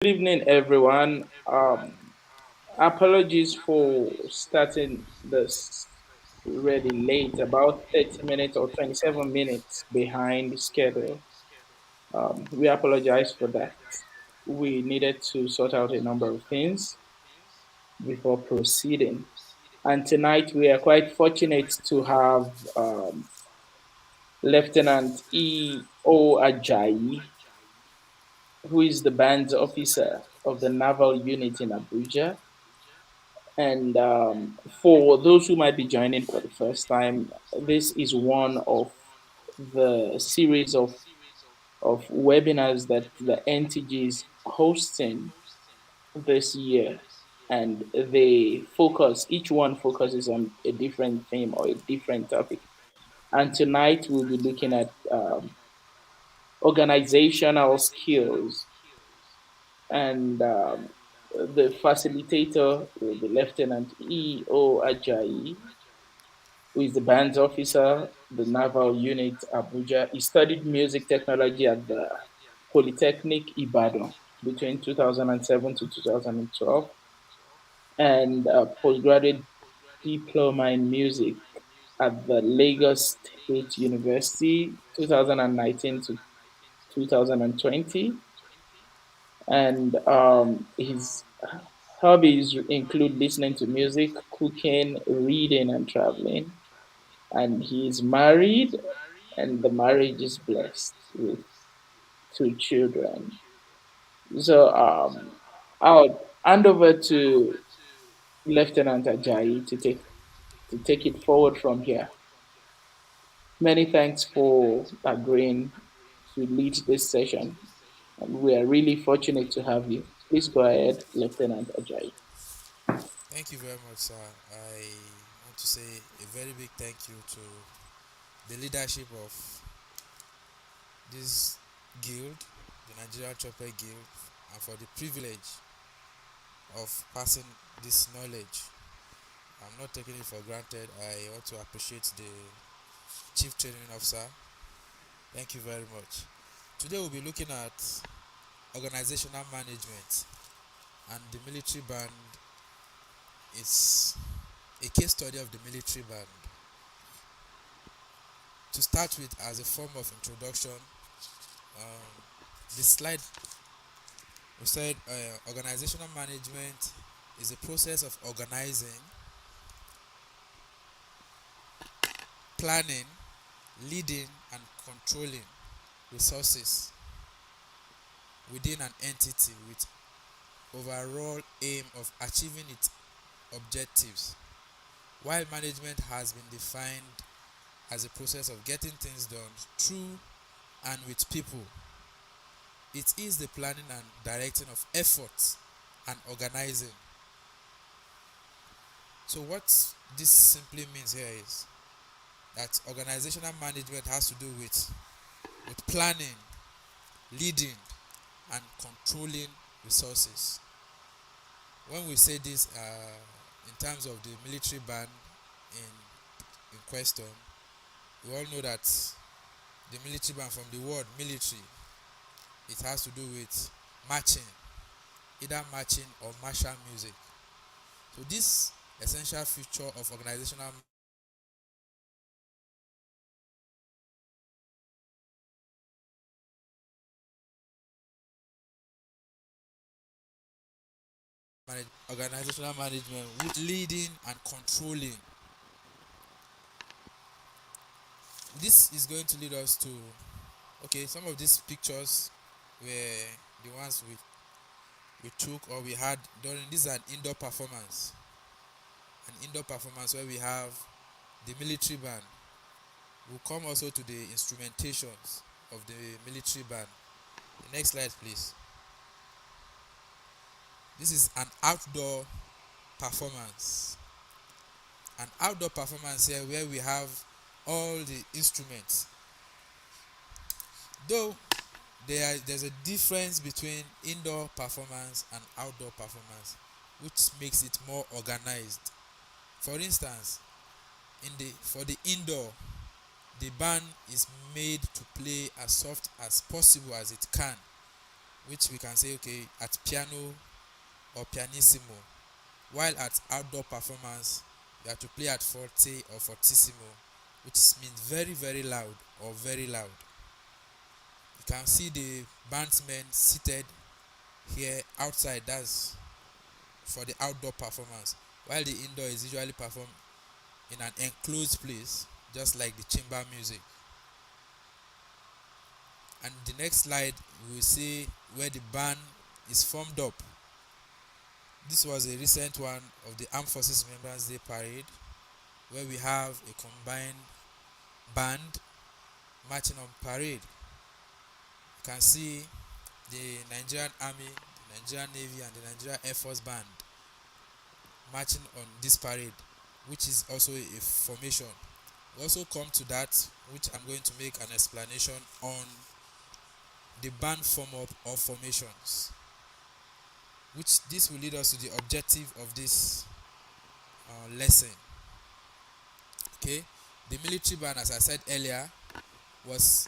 Good evening, everyone. Apologies for starting this really late, about 30 minutes or 27 minutes behind schedule. We apologize for that. We needed to sort out a number of things before proceeding. And tonight we are quite fortunate to have Lieutenant E.O. Ajayi, who is the band officer of the Naval Unit in Abuja. And for those who might be joining for the first time, this is one of the series of webinars that the NTG is hosting this year. And each one focuses on a different theme or a different topic. And tonight we'll be looking at organizational skills. And the facilitator will be Lieutenant E.O. Ajayi, who is the band's officer, the Naval Unit, Abuja. He studied music technology at the Polytechnic Ibadan between 2007 to 2012 and a postgraduate diploma in music at the Lagos State University 2019 to 2020. And his hobbies include listening to music, cooking, reading, and traveling. And he's married, and the marriage is blessed with two children. So I'll hand over to Lieutenant Ajayi to take it forward from here. Many thanks for agreeing to lead this session, and we are really fortunate to have you. Please go ahead, Lieutenant Ajayi. Thank you very much, sir. I want to say a very big thank you to the leadership of this guild, the Nigerian Chopper Guild, and for the privilege of passing this knowledge. I'm not taking it for granted. I want to appreciate the Chief Training Officer. Thank you very much. Today we'll be looking at organizational management, and the military band is a case study of the military band. To start with, as a form of introduction, um, this slide we said organizational management is a process of organizing, planning, leading, and controlling resources within an entity with overall aim of achieving its objectives. While management has been defined as a process of getting things done through and with people, it is the planning and directing of efforts and organizing. So what this simply means here is that organizational management has to do with planning, leading, and controlling resources. When we say this in terms of the military band in question, we all know that the military band, from the word military, it has to do with marching, either marching or martial music. So this essential feature of organizational organizational management with leading and controlling. This is going to lead us to, okay, some of these pictures were the ones we took or we had during, this is an indoor performance. An indoor performance where we have the military band. We'll come also to the instrumentations of the military band. The next slide, please. This is an outdoor performance. An outdoor performance here where we have all the instruments. Though there's a difference between indoor performance and outdoor performance, which makes it more organized. For instance, for the indoor, the band is made to play as soft as possible as it can, which we can say okay at piano or pianissimo, while at outdoor performance you have to play at forte or fortissimo, which means very very loud or very loud. You can see the bandsmen seated here outside, that's for the outdoor performance, while the indoor is usually performed in an enclosed place, just like the chamber music. And the next slide we will see where the band is formed up. This was a recent one of the Armed Forces Members Day parade, where we have a combined band marching on parade. You can see the Nigerian Army, the Nigerian Navy, and the Nigerian Air Force band marching on this parade, which is also a formation. We also come to that, which I'm going to make an explanation on the band form up or formations, which this will lead us to the objective of this lesson. Okay, the military band, as I said earlier, was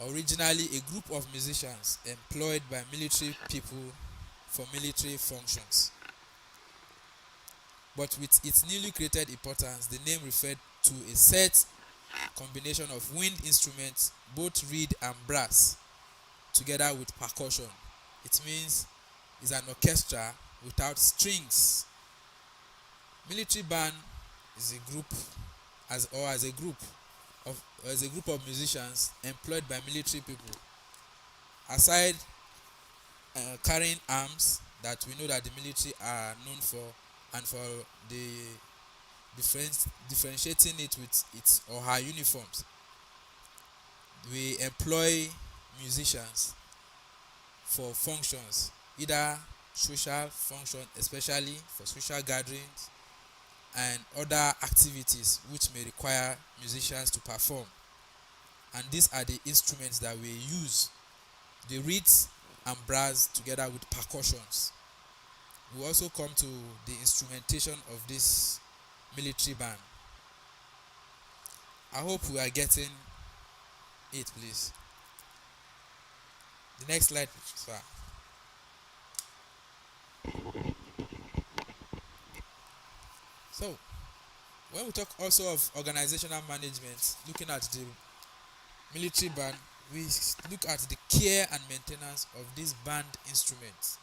originally a group of musicians employed by military people for military functions. But with its newly created importance, the name referred to a set combination of wind instruments, both reed and brass, together with percussion. It means it's an orchestra without strings. Military band is a group as a group of musicians employed by military people. Aside carrying arms that we know that the military are known for, and for the differentiating it with its or her uniforms, we employ musicians for functions, either social function, especially for social gatherings and other activities which may require musicians to perform. And these are the instruments that we use: the reeds and brass together with percussions. We also come to the instrumentation of this military band. I hope we are getting it, please. The next slide, sir. So, when we talk also of organizational management, looking at the military band, we look at the care and maintenance of this band instrument.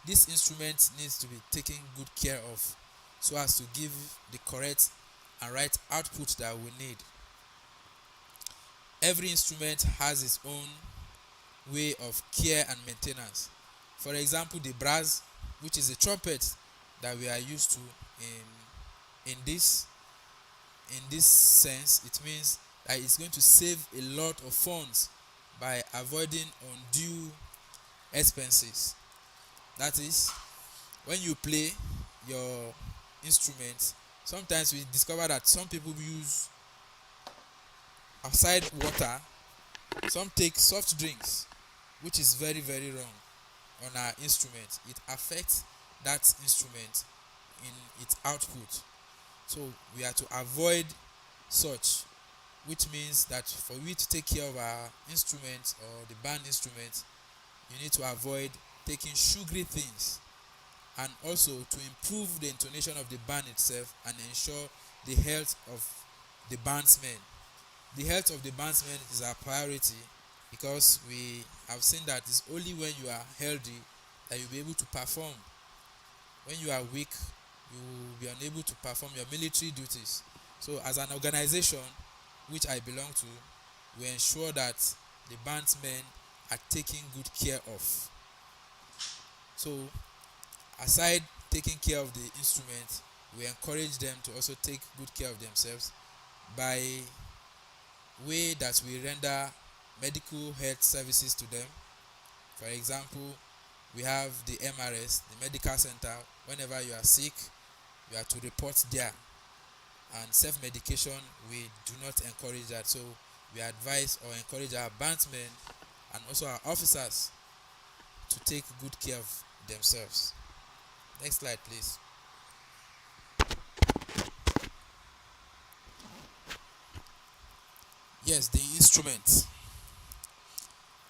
This instrument needs to be taken good care of so as to give the correct and right output that we need. Every instrument has its own way of care and maintenance. For example, the brass, which is a trumpet that we are used to in this sense, it means that it's going to save a lot of funds by avoiding undue expenses. That is, when you play your instrument, sometimes we discover that some people use, aside water, some take soft drinks, which is very very wrong on our instrument. It affects that instrument in its output. So we are to avoid such, which means that for we to take care of our instrument or the band instrument, you need to avoid taking sugary things, and also to improve the intonation of the band itself and ensure the health of the bandsmen. The health of the bandsmen is our priority, because we have seen that it's only when you are healthy that you'll be able to perform. When you are weak, you will be unable to perform your military duties. So as an organization which I belong to, we ensure that the bandsmen are taken good care of. So aside taking care of the instrument, we encourage them to also take good care of themselves by way that we render medical health services to them. For example, we have the MRS, the medical center. Whenever you are sick, you have to report there. And self-medication, we do not encourage that. So we advise or encourage our bandsmen and also our officers to take good care of themselves. Next slide, please. Yes, the instrument.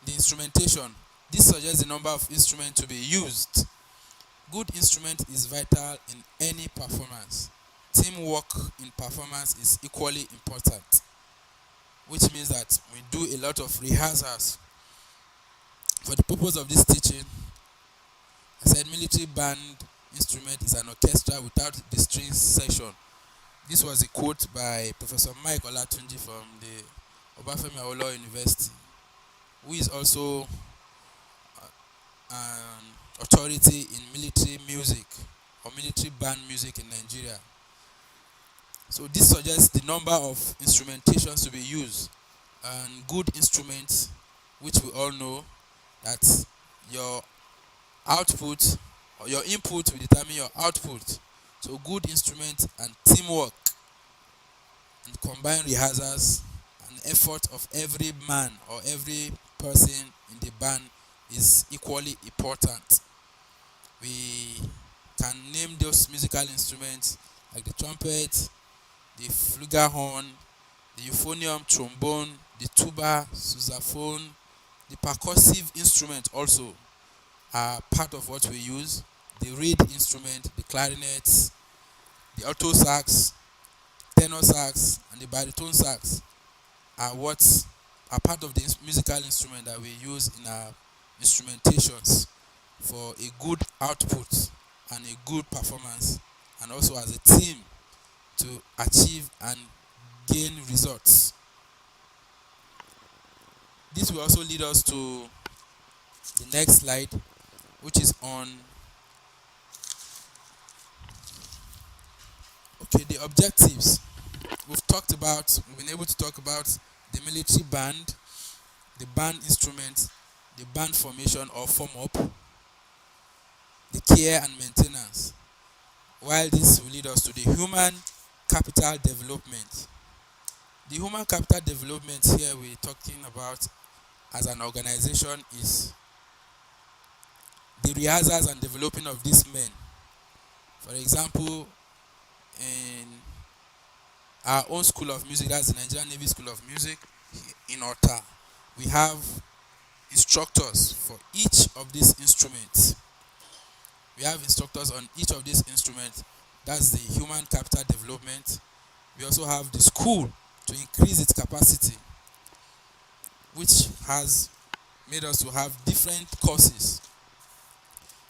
The instrumentation. This suggests the number of instruments to be used. Good instrument is vital in any performance. Teamwork in performance is equally important, which means that we do a lot of rehearsals. For the purpose of this teaching, I said military band instrument is an orchestra without the strings section. This was a quote by Professor Mike Olatunji from the Obafemi Awolowo University, who is also an authority in military music or military band music in Nigeria. So this suggests the number of instrumentations to be used, and good instruments, which we all know that your output or your input will determine your output. So good instruments and teamwork and combined rehearsals and effort of every man or every person in the band is equally important. We can name those musical instruments like the trumpet, the flugelhorn, the euphonium, trombone, the tuba, sousaphone. The percussive instrument also are part of what we use. The reed instrument, the clarinets, the alto sax, tenor sax, and the baritone sax are what are part of the musical instrument that we use in our instrumentations for a good output and a good performance, and also as a team to achieve and gain results. This will also lead us to the next slide, which is on the objectives. We've been able to talk about the military band, the band instrument, the band formation or form up, the care and maintenance. While this will lead us to the human capital development. The human capital development here we're talking about as an organization is the rehearsals and developing of these men. For example, in our own school of music, that's the Nigerian Navy School of Music in Ota, we have instructors for each of these instruments. We have instructors on each of these instruments. That's the human capital development. We also have the school to increase its capacity, which has made us to have different courses.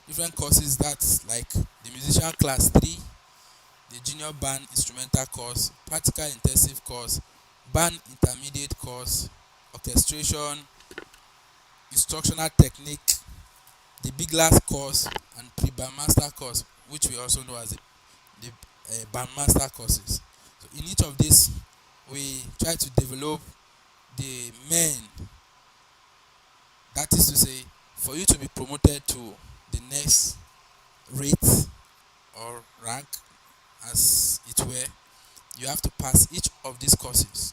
Different courses, that's like the musician class 3, the junior band instrumental course, practical intensive course, band intermediate course, orchestration, instructional technique, the big glass course, and pre-bandmaster course, which we also know as the bandmaster courses. So in each of these, we try to develop the men. That is to say, for you to be promoted to the next rate or rank, as it were, you have to pass each of these courses.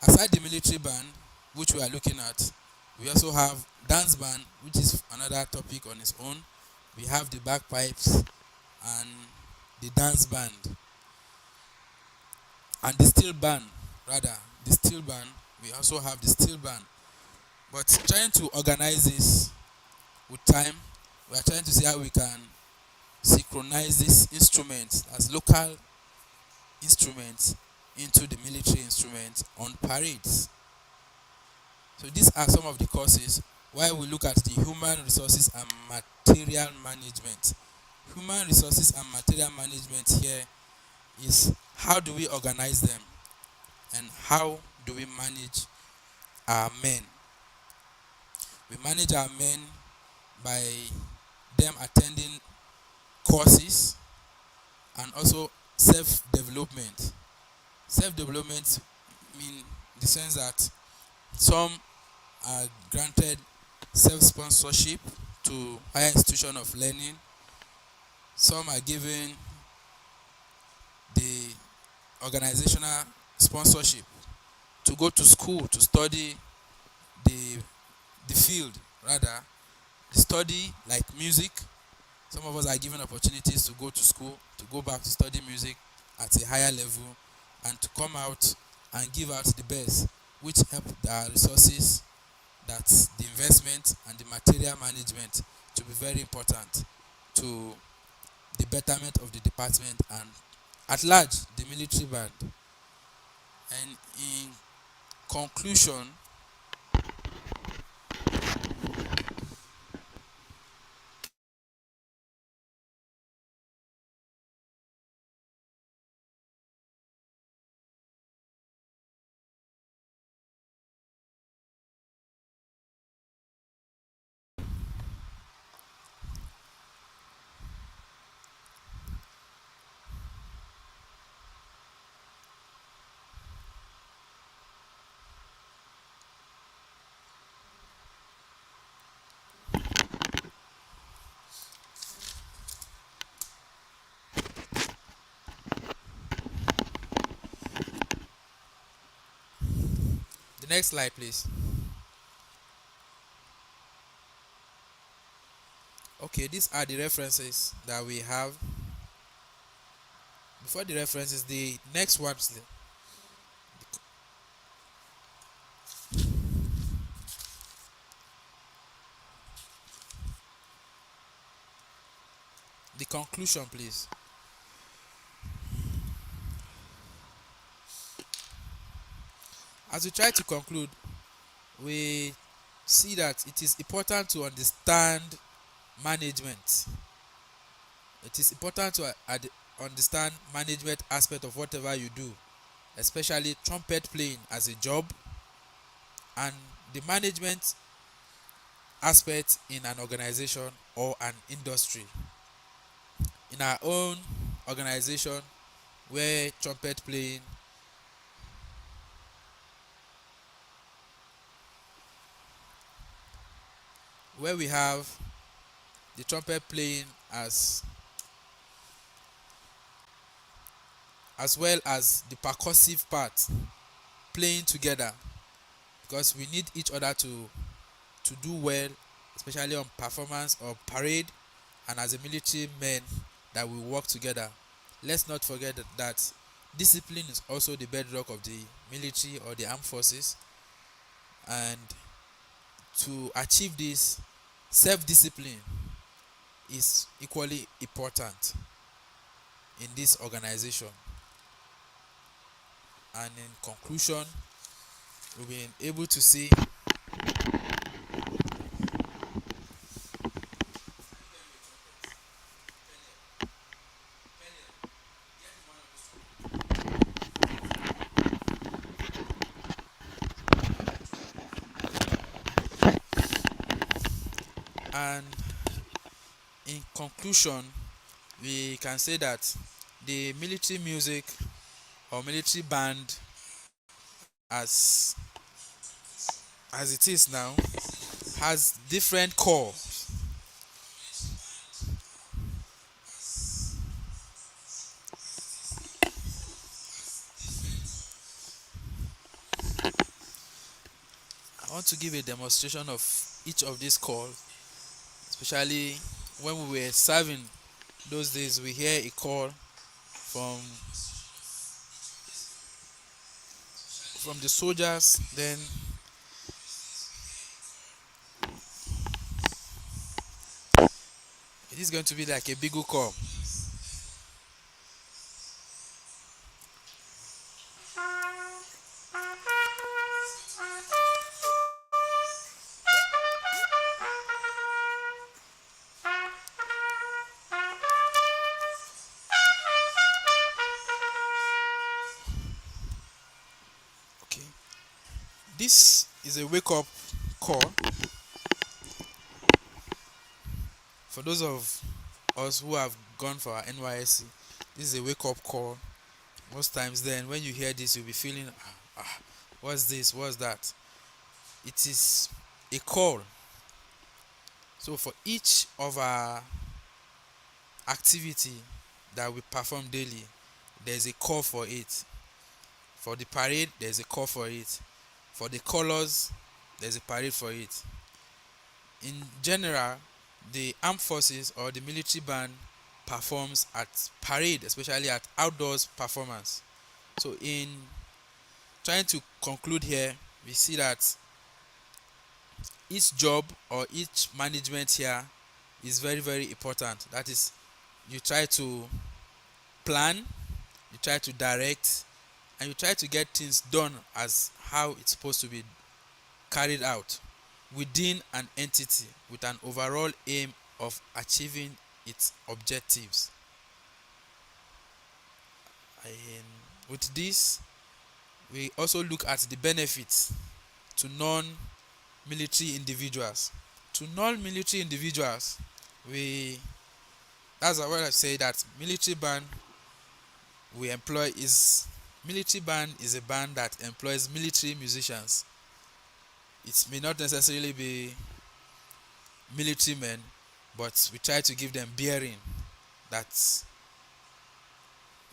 Aside the military band, which we are looking at, we also have dance band, which is another topic on its own. We have the bagpipes and the dance band. And the steel band, we also have the steel band. But trying to organize this with time, we are trying to see how we can synchronize these instruments as local instruments into the military instruments on parades. So these are some of the courses. While we look at the human resources and material management. Human resources and material management here is how do we organize them and how do we manage our men. We manage our men by them attending courses and also self-development. Self-development mean the sense that some are granted self-sponsorship to higher institution of learning. Some are given the organizational sponsorship to go to school to study the field, rather the study like music. Some of us are given opportunities to go to school, to go back to study music at a higher level and to come out and give out the best, which help our resources that the investment and the material management to be very important to the betterment of the department and at large the military band. And in conclusion, the next slide please. Okay, these are the references that we have. Before the references, the next one, the conclusion please. As we try to conclude, we see that it is important to understand management. It is important to understand management aspect of whatever you do, especially trumpet playing as a job, and the management aspect in an organization or an industry. In our own organization, where trumpet playing, where we have the trumpet playing as well as the percussive part playing together, because we need each other to do well, especially on performance or parade, and as a military men that we work together. Let's not forget that discipline is also the bedrock of the military or the armed forces, and to achieve this, self-discipline is equally important in this organization. And in conclusion, we've been able to see and in conclusion we can say that the military music or military band, as it is now, has different core. I want to give a demonstration of each of these core, especially when we were serving those days. We hear a call from the soldiers, then it is going to be like a biggle call. Okay, this is a wake up call for those of us who have gone for our NYSC. This is a wake up call. Most times, then, when you hear this, you'll be feeling, what's this? What's that? It is a call. So, for each of our activity that we perform daily, there's a call for it. For the parade, there's a call for it. For the colors, there's a parade for it. In general, the armed forces or the military band performs at parade, especially at outdoors performance. So in trying to conclude here, we see that each job or each management here is very very important. That is, you try to plan, you try to direct, and you try to get things done as how it's supposed to be carried out within an entity with an overall aim of achieving its objectives. And with this, we also look at the benefits to non-military individuals. To non-military individuals, we that's why I say that military band we employ is military band is a band that employs military musicians. It may not necessarily be military men, but we try to give them bearing. That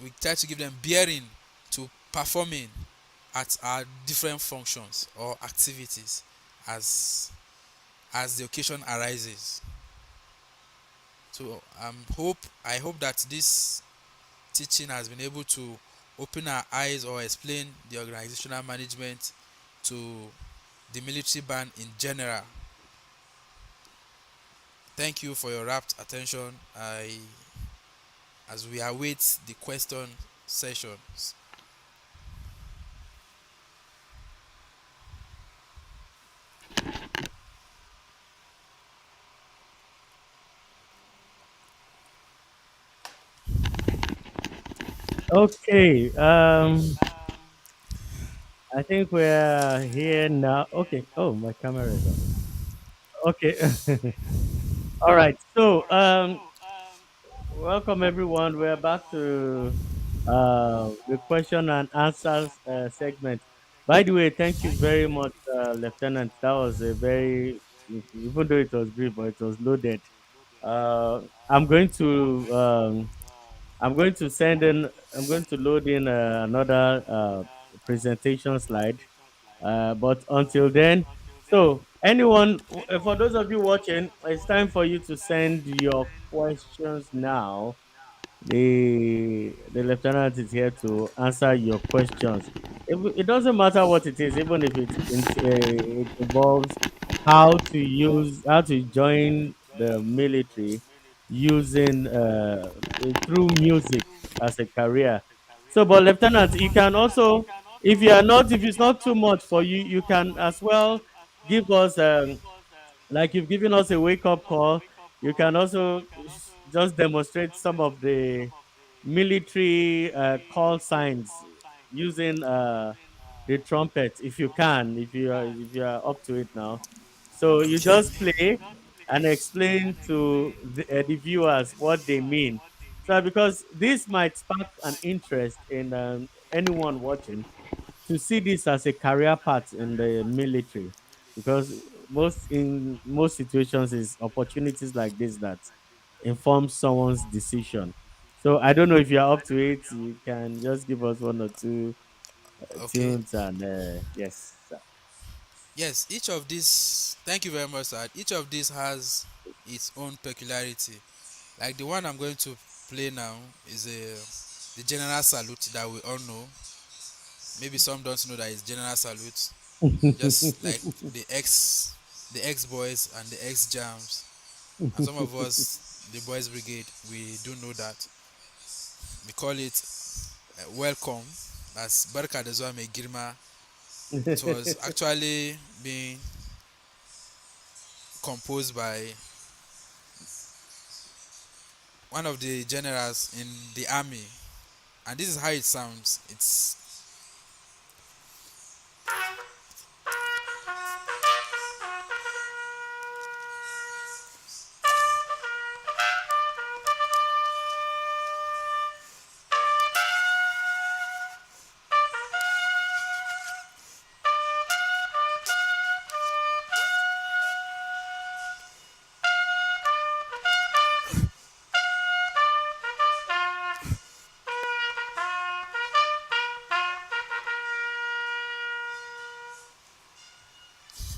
we try to give them bearing to performing at our different functions or activities as the occasion arises. So I hope that this teaching has been able to open our eyes or explain the organizational management to the military band in general. Thank you for your rapt attention. As we await the question sessions. Okay. I think we're here now. Okay. Oh, my camera is on. Okay. All right. So, welcome everyone. We're back to the question and answers segment. By the way, thank you very much, Lieutenant. That was a very, even though it was brief, but it was loaded. Uh, I'm going to um, I'm going to send in. I'm going to load in another presentation slide. But until then, so anyone, for those of you watching, it's time for you to send your questions now. The lieutenant is here to answer your questions. It doesn't matter what it is, even if it involves how to join the military using through music as a career. So, but lieutenant, you can also, if it's not too much for you, you can as well give us like you've given us a wake up call. You can also just demonstrate some of the military call signs using the trumpet if you can, if you are up to it now. So you Okay. just play and explain to the viewers what they mean. So because this might spark an interest in anyone watching to see this as a career path in the military, because in most situations is opportunities like this that inform someone's decision. So I don't know if you're up to it. You can just give us one or two Okay. tunes and yes, sir. Yes, each of these, thank you very much, sir. Each of these has its own peculiarity. Like the one I'm going to play now is the general salute that we all know. Maybe some don't know that it's general salute. Just like the ex boys and the ex jams, and some of us, the boys brigade, we do know that. We call it welcome. That's Barka da zuwa mai girma. It was actually being composed by one of the generals in the army, and this is how it sounds. It's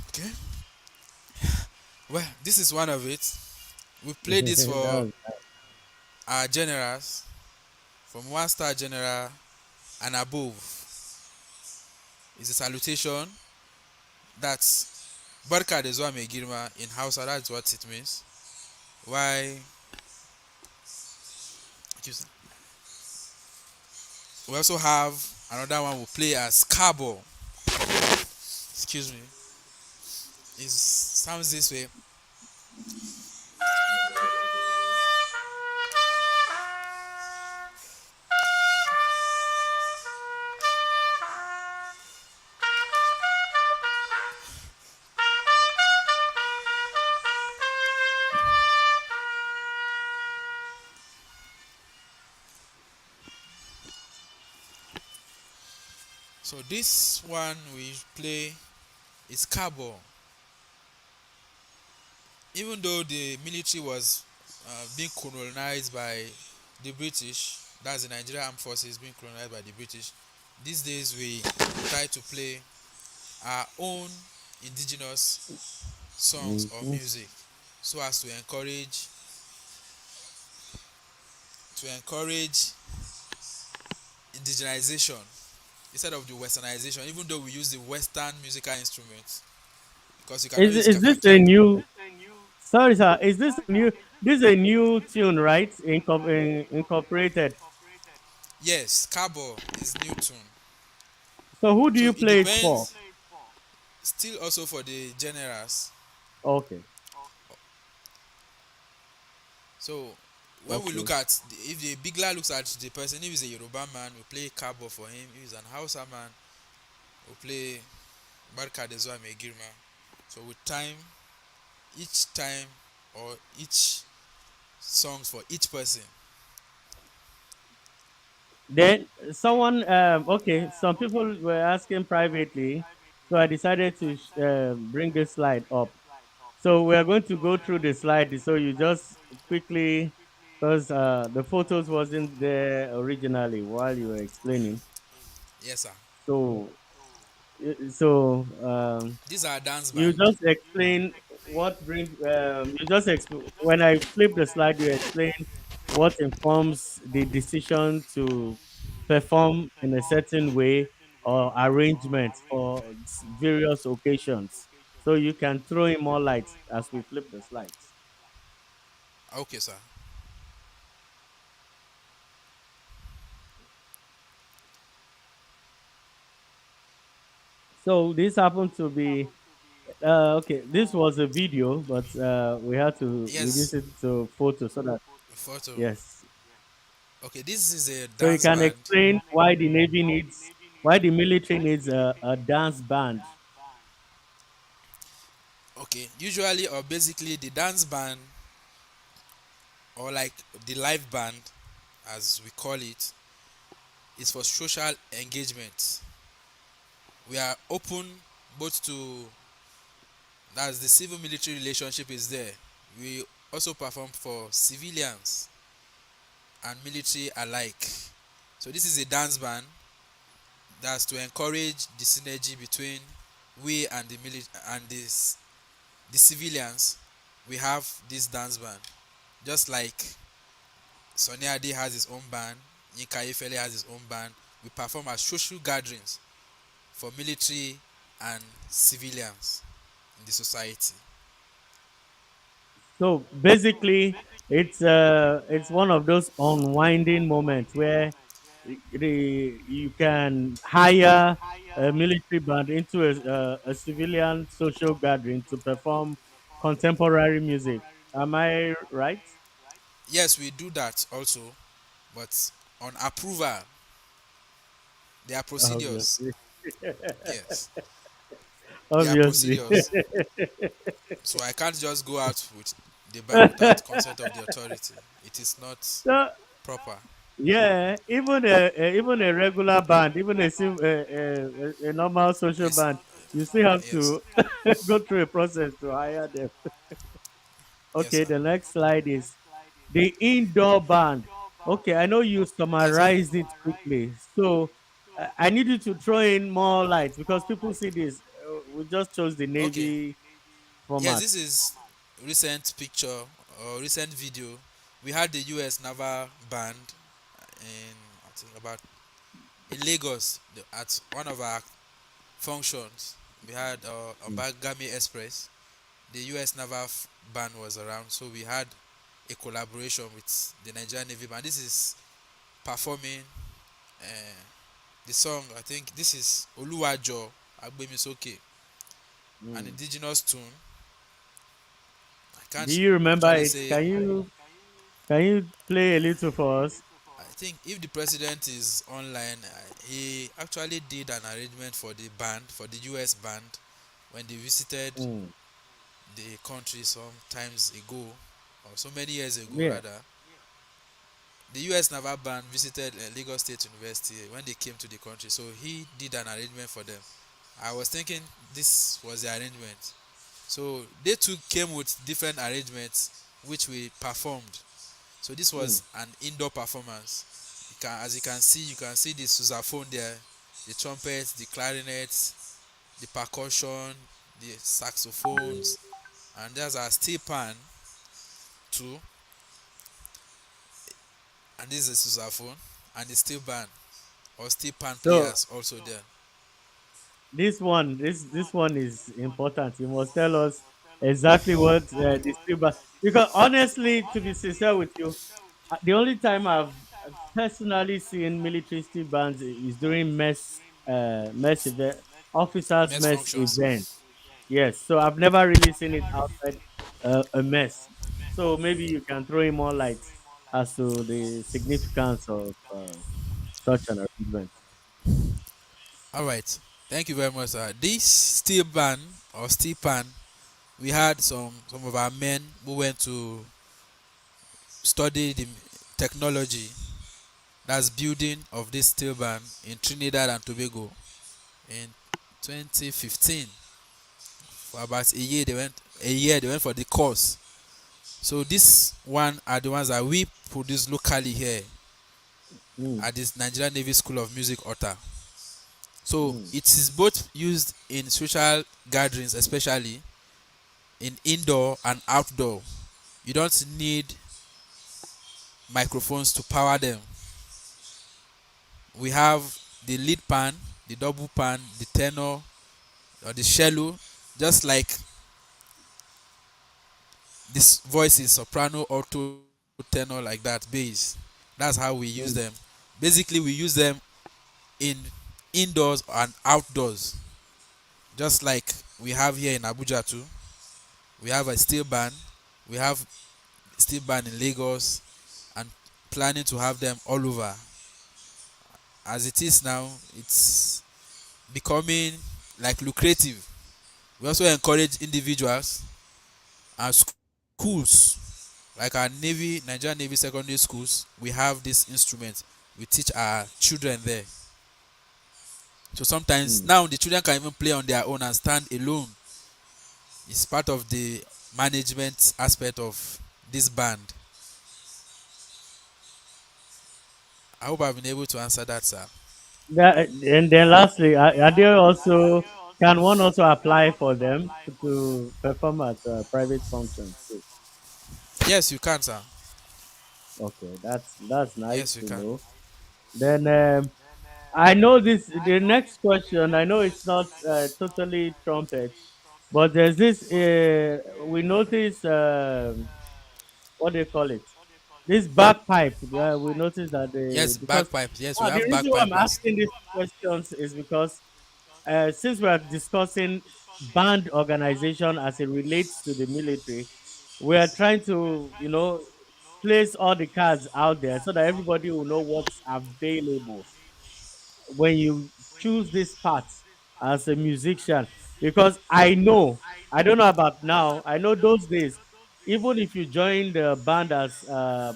okay. Well, this is one of it. We play this for That our generals, from one star general and above. It's a salutation that Barka de zuwa mai girma in Hausa, that's what it means. Why? We also have another one we play as Cabo. Excuse me. It sounds this way. So this one we play is Cabo. Even though the military was being colonized by the British, that's the Nigerian Armed Forces being colonized by the British, these days we try to play our own indigenous songs or Mhm. music so as to encourage indigenization instead of the westernization, even though we use the western musical instruments, because you cannot use Is this a kafacha. new? Sorry, sir. Is this a new? This is a new tune, right? Incorporated. Yes, cabo is new tune. So who do So you it play it for? depends. Still also for the generals. Okay. So when we Okay. look at if the bigler looks at the person, if he's a Yoruba man, we play cabo for him. If he's an Hausa man, we play Barka de Zuwa Mai Girma. So with time, each time or each songs for each person. Then someone, okay, some people were asking privately, so I decided to bring this slide up. So we are going to go through the slide. So you just quickly, because the photos wasn't there originally while you were explaining. Yes, sir. So, so These are dance you band. just explain what brings. You just when I flip the slide, you explain what informs the decision to perform in a certain way or arrangement for various occasions. So you can throw in more light as we flip the slides. Okay, sir. So this happened to be okay. This was a video, but we had to reduce Yes, it to photo so that photo. yes. Okay, this is a So you dance can band. explain why the Navy needs, why the military needs a dance band. Okay, usually or basically the dance band or like the live band as we call it is for social engagement. We are open both to that's the civil military relationship is there. We also perform for civilians and military alike. So this is a dance band that's to encourage the synergy between we and the civilians. We have this dance band. Just like Sonny Ade has his own band, Yinka Ayefele has his own band. We perform at social gatherings for military and civilians in the society. So basically, it's one of those unwinding moments where you can hire a military band into a civilian social gathering to perform contemporary music. Am I right? Yes, we do that also, but on approval, there are procedures. Obviously, Yes, there are obviously. procedures. So I can't just go out with the band without consent of the authority. It is not So proper. yeah, even a regular band, even a normal social It's band, you still have yes, to go through a process to hire them. yes, Okay, sir. the next slide is the indoor band. Okay, I know you Yes, sir. summarized it quickly, so I need you to throw in more light because people see this. We just chose the Okay. navy Yes, format. this is recent picture or recent video. We had the U.S. Naval Band in I think about in Lagos at one of our functions. We had Obagami Express. The U.S. Band was around, so we had a collaboration with the Nigerian Navy band. This is performing uh, the song. I think this is Oluwajo Agbemisoke, an Mm. indigenous tune. I Do can't you remember actually it? say. Can you play a little for us? I think if the president is online, he actually did an arrangement for the band, for the US band, when they visited Mm. the country some times ago, or so many years ago Yeah. rather. The US Naval Band visited Lagos State University when they came to the country, so he did an arrangement for them. I was thinking this was the arrangement. So they too came with different arrangements which we performed. So this Mm. was an indoor performance. As you can see the sousaphone there, the trumpets, the clarinets, the percussion, the saxophones, and there's a steel pan too, and this is a sousaphone and the steel band or steel pan So players also there. this one is important. You must tell us exactly what the streamer. Because honestly, to be sincere with you, the only time I've personally seen military steel bands is during mess event, officers Mess mess functions. event. Yes, so I've never really seen it outside a mess. So maybe you can throw in more light as to the significance of such an arrangement. All right, thank you very much, sir. This steel band or steel pan, we had some of our men who went to study the technology that's building of this steel band in Trinidad and Tobago in 2015. For about a year they went for the course. So this one are the ones that we produce locally here Mm, at this Nigerian Navy School of Music Otta. So mm, it is both used in social gatherings, especially in indoor and outdoor. You don't need microphones to power them. We have the lead pan, the double pan, the tenor, or the cello, just like this voice is soprano, alto, tenor, like that, bass. That's how we use mm. them. Basically, we use them in indoors and outdoors, just like we have here in Abuja too. We have a steel band. We have steel band in Lagos, and planning to have them all over. As it is now, it's becoming like lucrative. We also encourage individuals and schools like our Nigerian Navy secondary schools. We have this instrument. We teach our children there. So sometimes Mm. now the children can even play on their own and stand alone. It's part of the management aspect of this band. I hope I've been able to answer that, sir. And then lastly, are there also can one also apply for them to perform at private functions too? Yes, you can, sir. Okay, that's nice Yes, you to can. know. Then I know this. The next question, I know it's not totally trumpet, but there's this. We notice what do you call it? This bagpipe. We notice that Yes, because bagpipe. Yes, we the have reason why I'm bagpipers. asking these questions is because since we are discussing band organization as it relates to the military, we are trying to place all the cards out there so that everybody will know what's available when you choose this path as a musician. Because I don't know about now, I know those days, even if you join the band as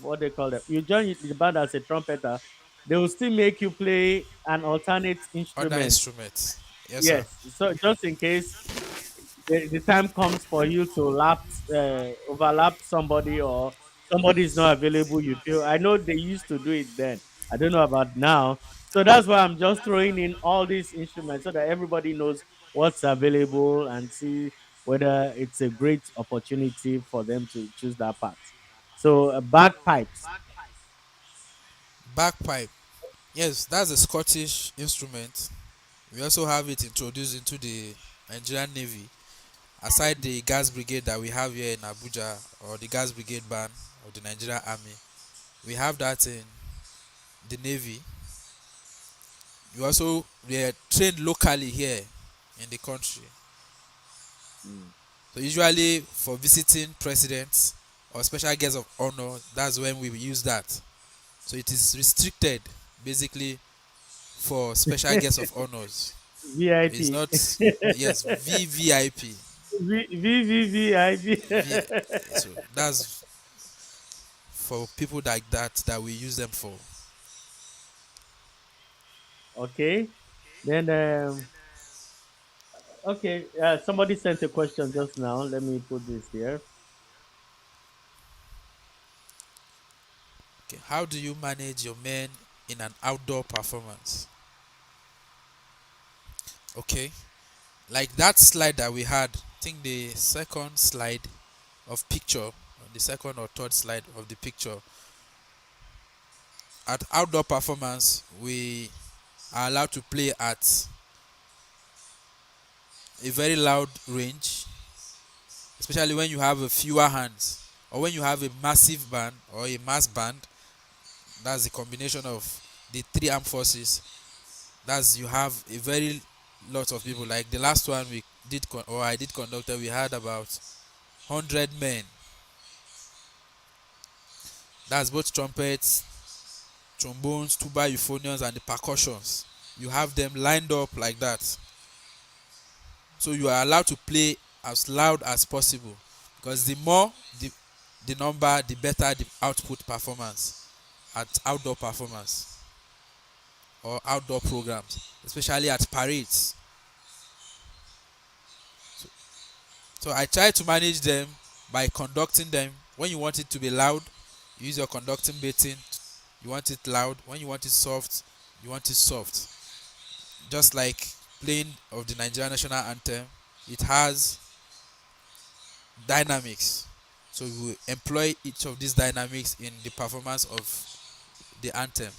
what they call it, you join the band as a trumpeter, they will still make you play an alternate Other instrument. instruments. Yes, sir. Yes, so just in case the time comes for you to overlap somebody, or somebody is not available, you feel. I know they used to do it then. I don't know about now. So that's why I'm just throwing in all these instruments so that everybody knows what's available and see whether it's a great opportunity for them to choose that path. So bagpipes. Bagpipe. Yes, that's a Scottish instrument. We also have it introduced into the Nigerian Navy, aside the gas brigade that we have here in Abuja, or the gas brigade band of the Nigerian Army, we have that in the Navy. We are trained locally here in the country. Mm. So usually for visiting presidents or special guests of honor, that's when we use that. So it is restricted basically for special guests of honors. It's VIP. not, yes, VVIP. VVVIP. So that's for people like that we use them for. Okay. Then okay, somebody sent a question just now. Let me put this here. Okay, how do you manage your men in an outdoor performance? Okay, like that slide that we had, I think the second slide of picture, or the second or third slide of the picture, at outdoor performance we are allowed to play at a very loud range, especially when you have a fewer hands, or when you have a massive band or a mass band. That's the combination of the three armed forces. That's, you have a very lot of people. Like the last one we did or I did conductor, we had about 100 men. That's both trumpets, trombones, tuba, euphoniums, and the percussions. You have them lined up like that, so you are allowed to play as loud as possible, because the more the number, the better the output performance at outdoor performance or outdoor programs, especially at parades. So I try to manage them by conducting them. When you want it to be loud, you use your conducting baiting. You want it loud. When you want it soft, you want it soft. Just like playing of the Nigerian national anthem, it has dynamics. So we employ each of these dynamics in the performance of the anthem.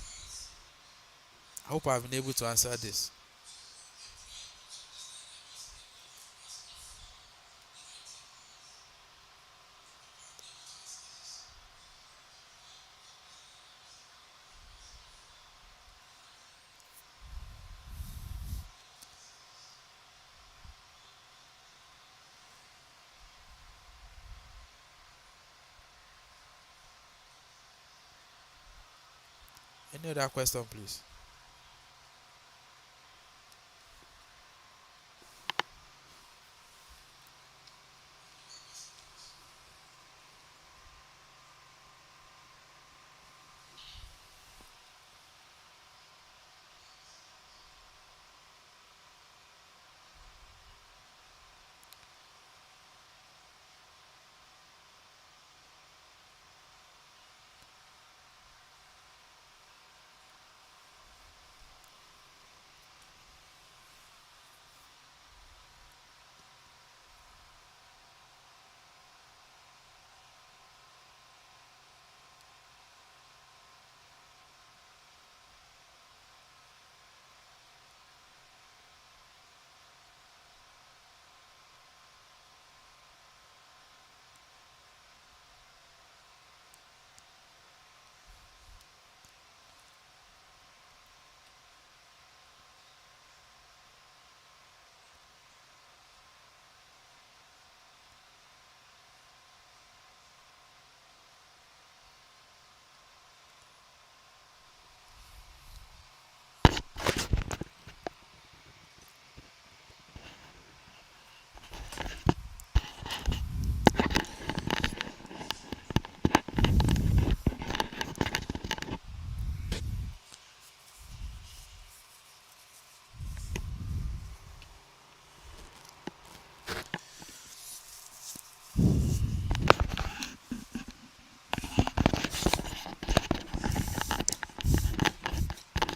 I hope I've been able to answer this. Any other question, please?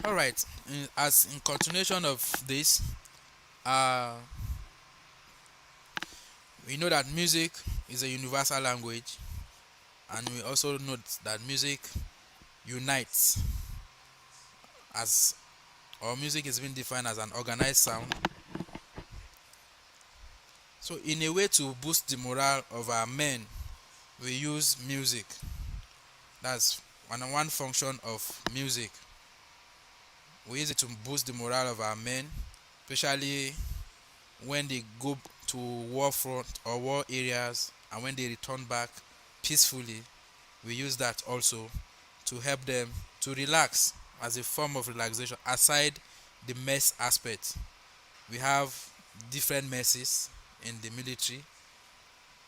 All right. As in continuation of this, uh, we know that music is a universal language, and we also note that music unites, as or music is being defined as an organized sound So, in a way to boost the morale of our men, we use music. That's one function of music. We use it to boost the morale of our men, especially when they go to war front or war areas and when they return back peacefully. We use that also to help them to relax as a form of relaxation aside the mess aspect. We have different messes in the military.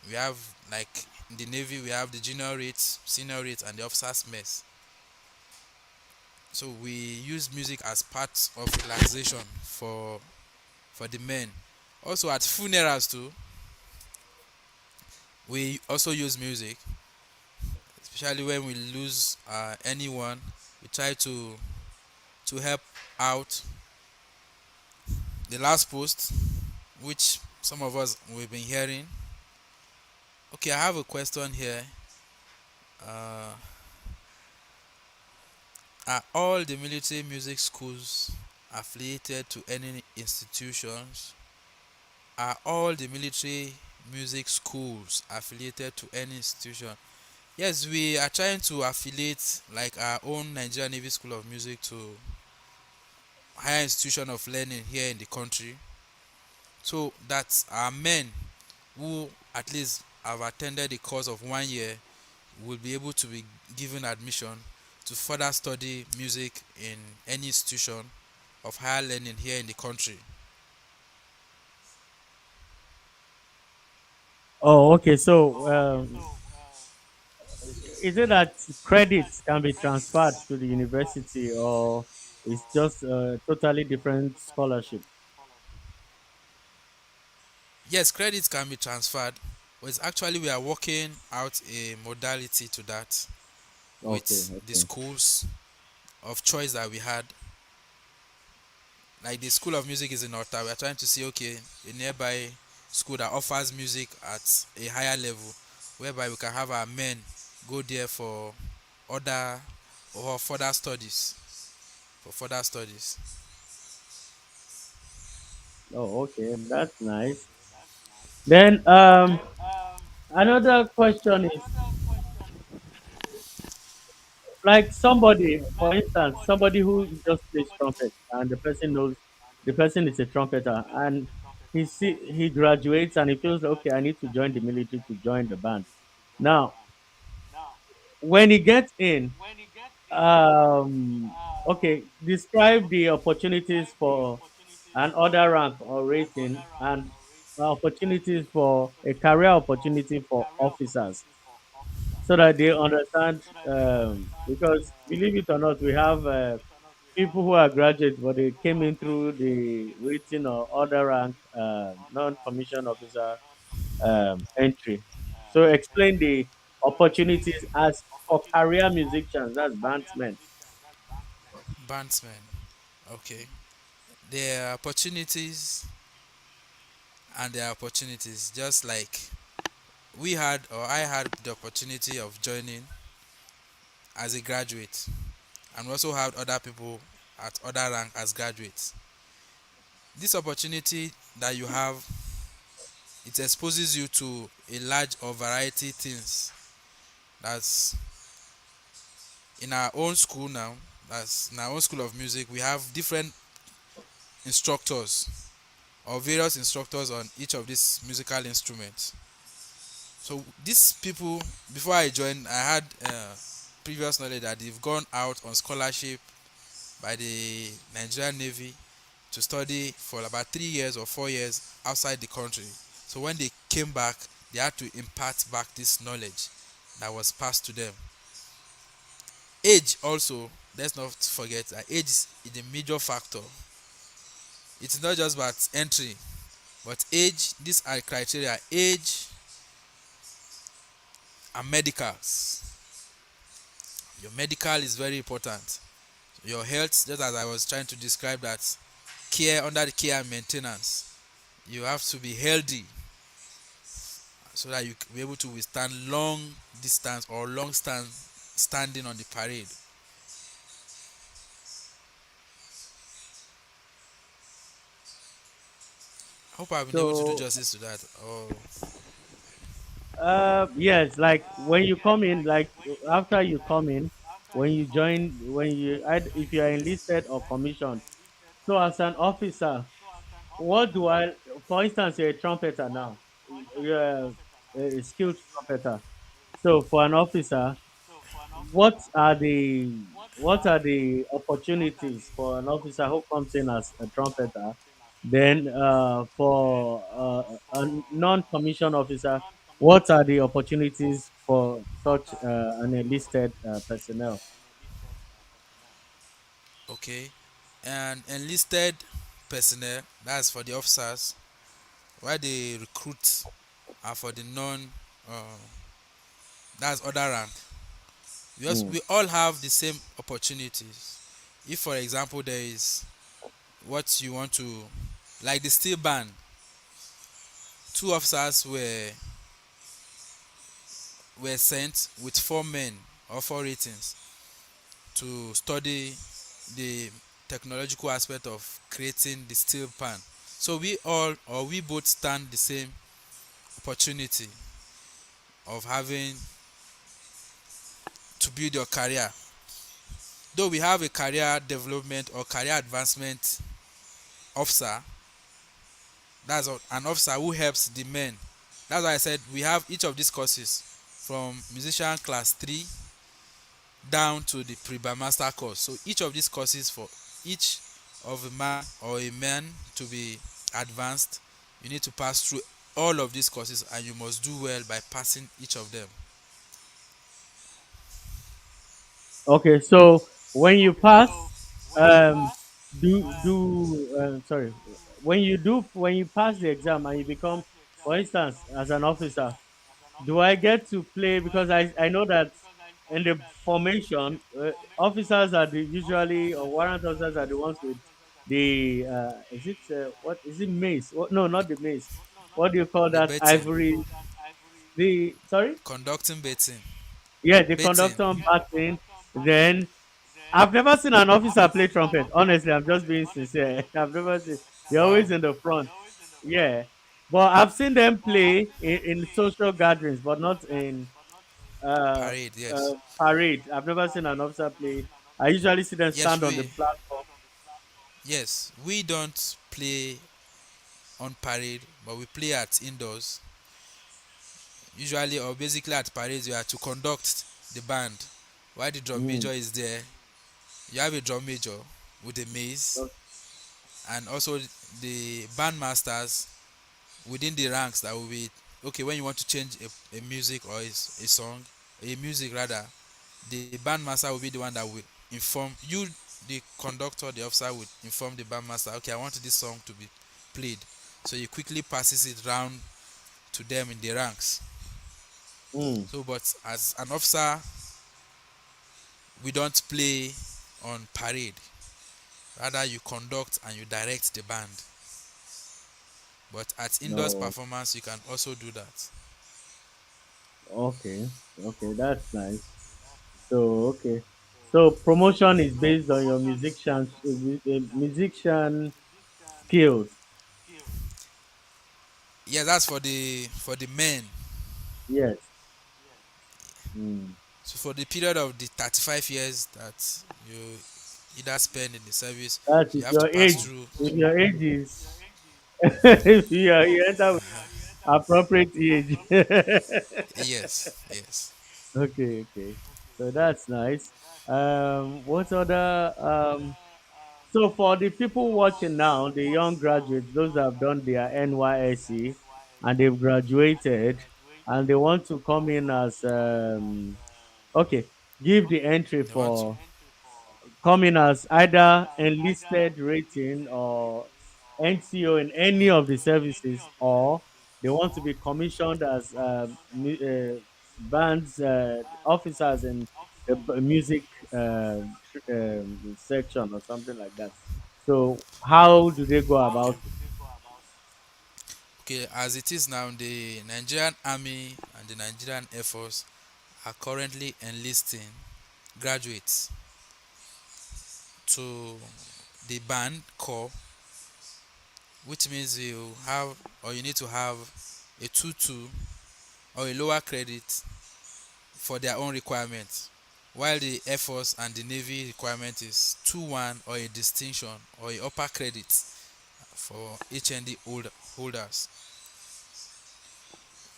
We have, like, in the navy we have the junior rates, senior rates, and the officers mess. So we use music as part of relaxation for the men. Also at funerals too, we also use music, especially when we lose anyone. We try to help out. The last post, which some of us we've been hearing. Okay, I have a question here. uh, are all the military music schools affiliated to any institutions? Are all the military music schools affiliated to any institution? Yes, we are trying to affiliate like our own Nigerian Navy School of Music to higher institution of learning here in the country, so that our men who at least have attended the course of 1 year will be able to be given admission to further study music in any institution of higher learning here in the country. Oh, okay. So, is it that credits can be transferred to the university, or it's just a totally different scholarship? Yes, credits can be transferred, but it's actually we are working out a modality to that Okay, with the okay. schools of choice that we had. Like the School of Music is in Ota. We are trying to see, okay, a nearby school that offers music at a higher level, whereby we can have our men go there for other or further studies. For further studies. Oh, okay. That's nice. Then, another question is, like, somebody, for instance, somebody who just plays trumpet and the person is a trumpeter, and he graduates and he feels, okay, I need to join the military to join the band. Now, when he gets in, okay, describe the opportunities for an other rank or rating, and opportunities for a career opportunity for officers, so that they understand. Because believe it or not, we have people who are graduates, but they came in through the rating or other rank, non-commissioned officer entry. So explain the opportunities as for career musicians, that's bandsmen. Bandsmen. Okay. There are opportunities and there are opportunities. Just like we had or I had the opportunity of joining as a graduate, and we also had other people at other rank as graduates. This opportunity that you have, it exposes you to a large or variety things. That's in our own school now. That's in our own school of music. We have different instructors or various instructors on each of these musical instruments. So these people, before I joined, I had previous knowledge that they've gone out on scholarship by the Nigerian Navy to study for about 3 years or 4 years outside the country. So when they came back, they had to impart back this knowledge that was passed to them. Age also, let's not forget that age is a major factor. It's not just about entry, but age. These are criteria: age and medicals. Your medical is very important. Your health, just as I was trying to describe that, care, under the care and maintenance. You have to be healthy so that you can be able to withstand long distance or standing on the parade. hope I've been able to do So justice to that. Oh, yes, like when you come in, like after you come in, when you join, if you are enlisted or commissioned. So as an officer, what do I, for instance, you're a trumpeter now, you're a skilled trumpeter. So for an officer, what are the opportunities for an officer who comes in as a trumpeter? Then for a non-commissioned officer, what are the opportunities for such an enlisted personnel? okay. And enlisted personnel, that's for the officers, while the recruits are for the non, uh, that's other rank. Mm. We all have the same opportunities. If, for example, there is what you want to, like the steel band, two officers were sent with four men or four ratings to study the technological aspect of creating the steel pan. So we all, or we both, stand the same opportunity of having to build your career. Though we have a career development or career advancement officer, that's an officer who helps the men. That's why I said we have each of these courses from musician class 3 down to the pre-bar master course. So each of these courses, for each of a man or a man to be advanced, you need to pass through all of these courses, and you must do well by passing each of them. Okay, so when you pass, um, sorry, when you pass the exam and you become, for instance, as an officer, do I get to play? Because I know that in the formation, officers are the usually, or warrant officers are the ones with the is it what is it, mace? What, no, not the mace. What do you call The that? betting, Ivory. The sorry. conducting betting, Yeah, the betting. conductor batting. Then I've never seen an officer play trumpet. Honestly, I'm just being sincere. I've never seen. They're Wow. always in the front. Yeah, but I've seen them play in social gatherings, but not in uh, Parade, yes. parade. I've never seen an officer play. I usually see them Yes, stand on the we platform. yes, we don't play on parade, but we play at indoors. Usually, or basically at parades, you are to conduct the band. While the drum Mm. major is there, you have a drum major with a mace, o- and also the band masters within the ranks that will be okay when you want to change a music or a song, a music rather. The band master will be the one that will inform you, the conductor, the officer will inform the band master, okay, I want this song to be played. So he quickly passes it round to them in the ranks. Mm. So, but as an officer, we don't play on parade. Rather, you conduct and you direct the band. But at indoors No. performance, you can also do that. Okay. Okay, that's nice. So okay. So promotion is based on your musician skills. Yeah, that's for the men. Yes. Mm. So for the period of the 35 years that you either spend in the service, That you is have to your pass age. through. If your age is if you enter with appropriate age. Yes, yes. Okay, okay. So that's nice. What other so for the people watching now, the young graduates, those that have done their NYSC and they've graduated and they want to come in as okay, give the entry They want to. for coming as either enlisted rating or NCO in any of the services, or they want to be commissioned as bands officers in the music section or something like that. So, how do they go about it? Okay, as it is now, the Nigerian Army and the Nigerian Air Force are currently enlisting graduates to the band corps which means you have or you need to have a 2-2 or a lower credit for their own requirements, while the Air Force and the Navy requirement is 2-1 or a distinction or a upper credit for HND holders.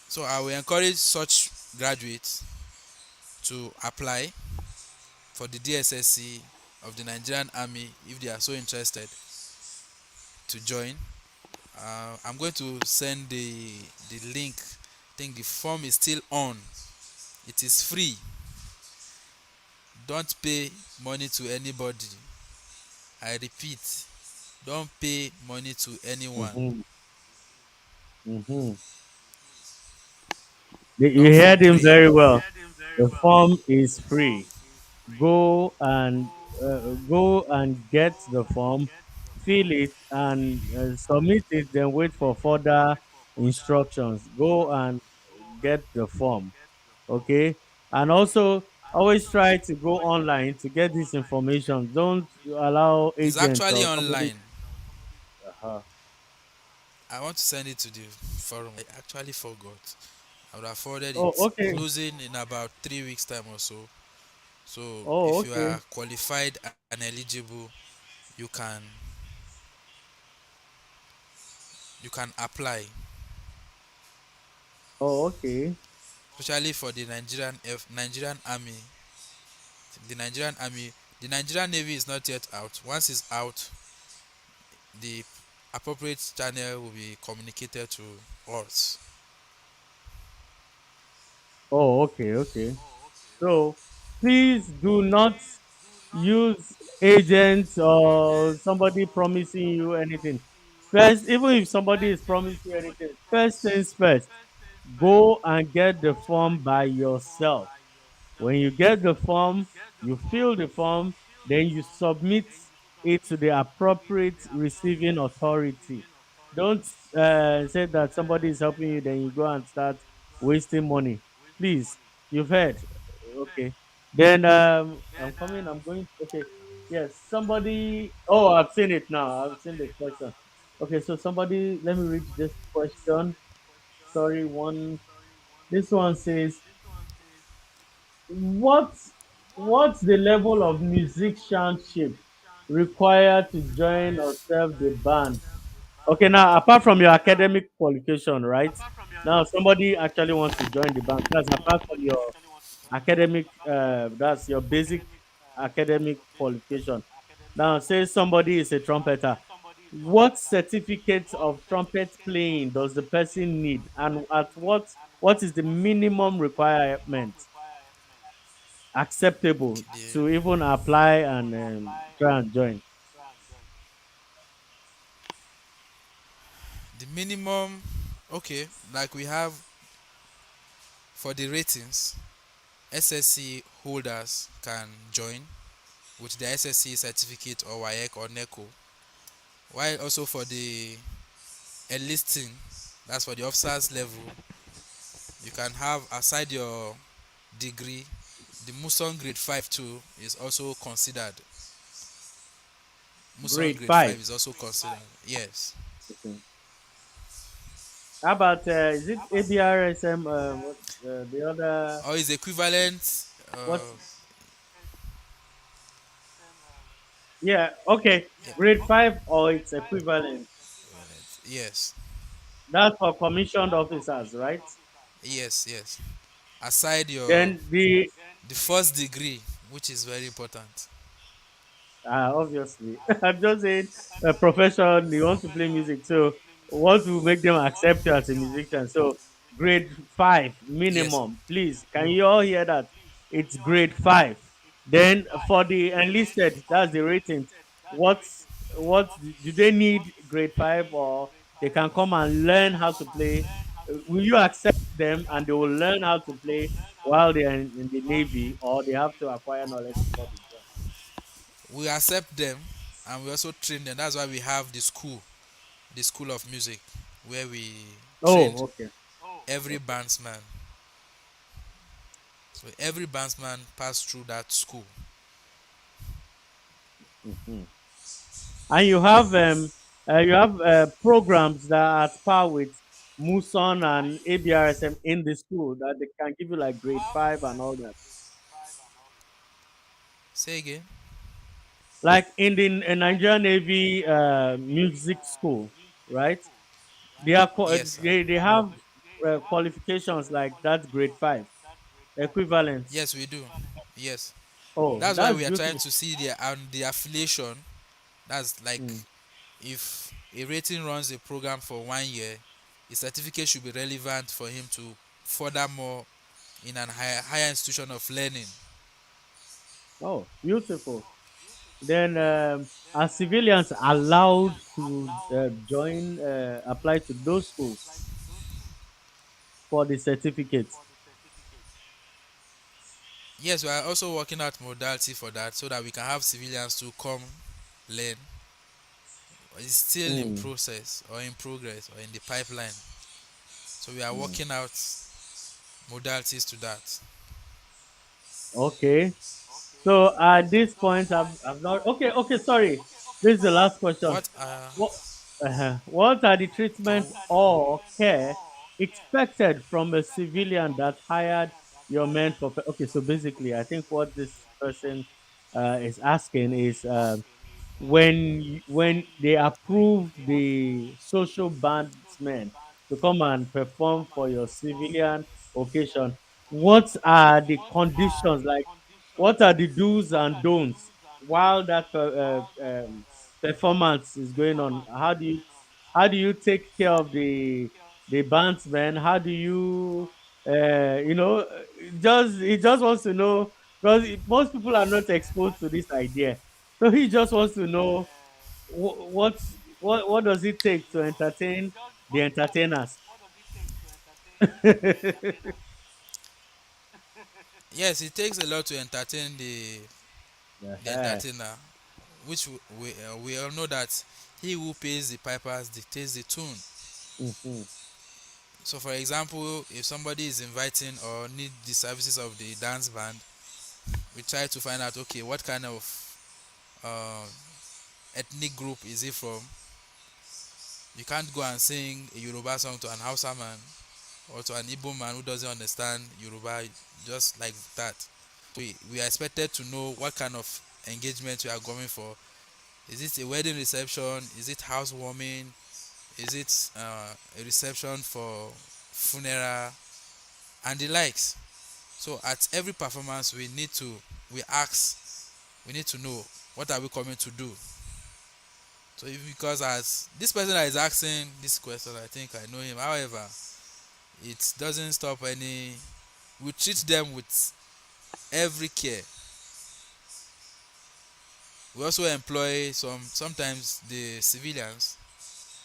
So I will encourage such graduates to apply for the DSSC of the Nigerian Army if they are so interested to join. I'm going to send the link. I think the form is still on. It is free. Don't pay money to anybody. I repeat, don't pay money to anyone. Mm-hmm. Mm-hmm. You Don't fall heard him prey. very well. The form is free. Go and get the form, fill it, and submit it. Then wait for further instructions. Go and get the form. Okay, and also always try to go online to get this information. Don't allow It's agents actually or somebody. online. Uh-huh. I want to send it to the forum. I actually forgot. I would have forwarded Oh, it. okay. Closing in about 3 weeks time or so. So Oh, if you okay. are qualified and eligible, you can you can apply, Oh, okay. especially for the Nigerian Army. The Nigerian Army, the Nigerian Navy is not yet out. Once it's out, the appropriate channel will be communicated to us. Oh, okay. Okay. So please do not use agents or somebody promising you anything. First, even if somebody is promising you anything, first things first, go and get the form by yourself. When you get the form, you fill the form, then you submit it to the appropriate receiving authority. Don't say that somebody is helping you, then you go and start wasting money. Please, you've heard. Okay. Then I'm coming, I'm going. Okay. Yes, somebody. Oh, I've seen it now. I've seen the question. Okay, so somebody, let me read this question. Sorry, one. This one says, what what's the level of musicianship required to join or serve the band? Okay, now apart from your academic qualification, right? Now somebody actually wants to join the band. That's apart from your academic. That's your basic academic qualification. Now, say somebody is a trumpeter. What certificate of trumpet playing does the person need, and at what is the minimum requirement acceptable Okay, to even apply and try and join? the minimum, okay, like we have for the ratings, SSC holders can join with their SSC certificate or WAEC or NECO. While also for the enlisting, that's for the officers level, you can have aside your degree, the Muson grade 5 too is also considered. Muson Grade grade 5 5. is also considered. Yes. Okay. How about is it ABRSM? What the other? Or is equivalent. What's Yeah? Okay, Yeah, grade 5 or its equivalent. yes. That's for commissioned officers, right? Yes, yes. Aside your Then the the first degree, which is very important. obviously, I'm just saying, a profession, you want to play music, so what will make them accept you as a musician? So, grade 5 Yes. minimum, please. Can you all hear that? It's grade 5. Then for the enlisted, that's the ratings. What do they need grade 5, or they can come and learn how to play? Will you accept them and they will learn how to play while they're in the Navy, or they have to acquire knowledge before they join? We accept them and we also train them. That's why we have the school of music, where we trained Oh, okay. every Okay. bandsman. So every bandsman passed through that school. Mhm. And you have You have programs that are at par with Muson and ABRSM in the school that they can give you like grade 5 and all that. Say again. Like in the Nigerian Navy music school, right? Yes, sir. They have qualifications like that grade 5 equivalence. Yes, we do. Yes. Oh, That's why that's we are trying beautiful. to see the affiliation. That's like Mm. if a rating runs a program for 1 year, a certificate should be relevant for him to furthermore in an higher institution of learning. Oh, beautiful. Then, are civilians allowed to apply to those schools for the certificates? Yes, we are also working out modality for that so that we can have civilians to come learn. It's still in Mm. process or in progress or in the pipeline. So we are Mm. working out modalities to that. Okay. So at this point, I've not. Okay, okay, sorry. This is the last question. What are What, what are the treatment or care expected from a civilian that hired your men for? Okay, so basically, I think what this person is asking is when they approve the social bandsmen to come and perform for your civilian occasion, what are the conditions like? What are the do's and don'ts while that performance is going on? How do you take care of the bandsmen? How do you just he just wants to know because most people are not exposed to this idea, so he just wants to know what does it take to entertain the entertainers. yes, it takes a lot to entertain the Uh-huh. entertainer, which we all know that he who pays the pipers dictates the tune. Mhm. So, for example, if somebody is inviting or need the services of the dance band, we try to find out okay what kind of uh, ethnic group is he from. You can't go and sing a Yoruba song to an Hausa man or to an Igbo man who doesn't understand Yoruba just like that. So we are expected to know what kind of engagement we are going for. Is it a wedding reception? Is it housewarming? Is it a reception for funeral and the likes? So at every performance, we ask, we need to know what are we coming to do. So if, because as this person that is asking this question, I think I know him. However, it doesn't stop any. We treat them with every care. We also employ sometimes the civilians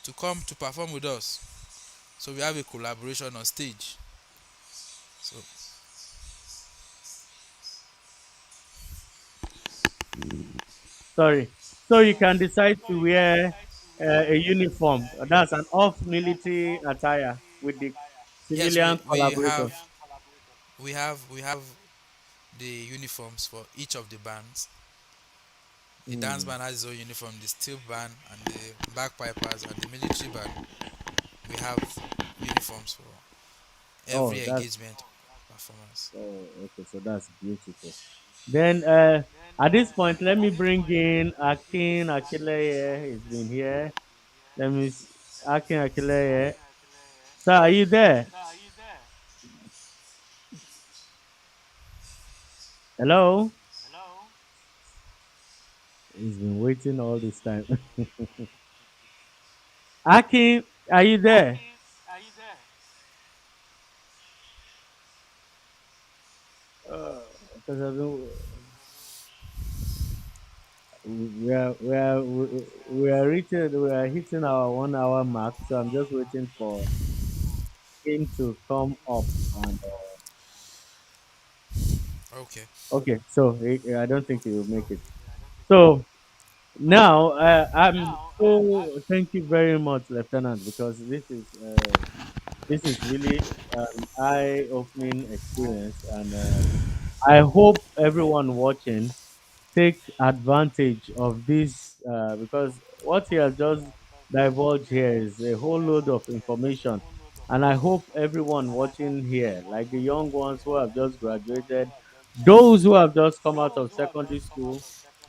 to come to perform with us. So we have a collaboration on stage. So Sorry. So you can decide to wear a uniform. That's an off military attire with the yes, civilian have collaborators. we have the uniforms for each of the bands. The dance Mm. band has its own uniform, the steel band and the bagpipers and the military band. We have uniforms for Oh, every that's engagement performance. okay. So that's beautiful. Then at this point, let me bring in Akin Akileye. He's been here. Let me s- Akin Akileye. Sir, are you there? Hello. He's been waiting all this time. Akin, are you there? Because we are hitting our 1 hour mark, so I'm just waiting for him to come up. And Okay. okay, so I don't think he will make it. So now I'm so thank you very much, Lieutenant, because this is really an eye-opening experience, and I hope everyone watching take advantage of this because what he has just divulge here is a whole load of information. And I hope everyone watching here, like the young ones who have just graduated, those who have just come out of secondary school,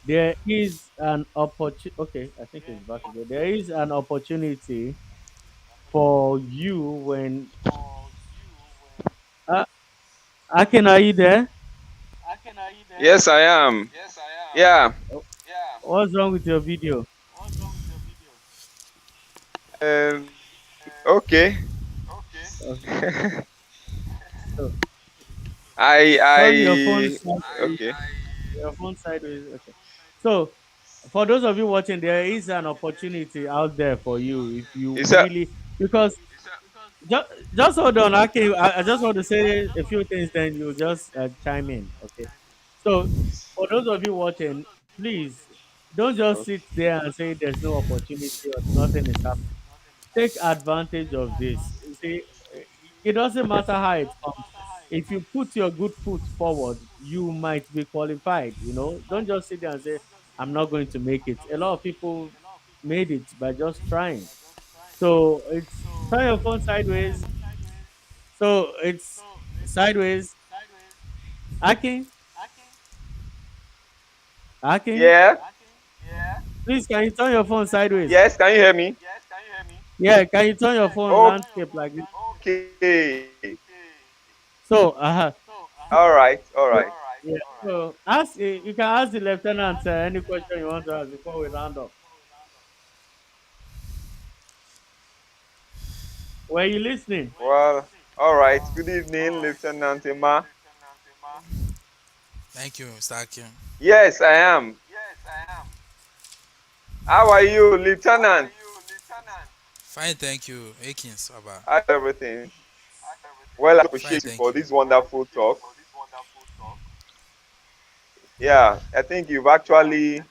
there is an opportunity. Okay, I think it's back again. There is an opportunity for you when. Uh, Akin, are you there? Yes, I am. Yeah. What's wrong with your video? Okay. Okay. So turn I okay. your phone sideways. Okay. So for those of you watching, there is an opportunity out there for you if you Is that really, because just hold on. Okay, I just want to say a few things, then you just chime in. Okay. So for those of you watching, please don't just sit there and say there's no opportunity or nothing is happening. Take advantage of this. You see, it doesn't matter how it comes. If you put your good foot forward, you might be qualified. Don't just sit there and say, I'm not going to make it. A lot of people made it by just trying. So it's turn your phone sideways. So it's sideways. Akin, Akin, yeah? please can you turn your phone sideways? Yes, can you hear me? Yeah, can you turn your phone landscape like this? Okay. So, All right. All so, right. yeah. So ask you can ask the lieutenant any question you want to ask before we round up. Were you listening? Well, all right. Good evening, Lieutenant Emma. Thank you, Mr. Akim. Yes, I am. How are you, Lieutenant? Fine, thank you, Akins. Baba. How's everything? Well, I Fine, appreciate you thank for you. this wonderful talk. Yeah, I think you've actually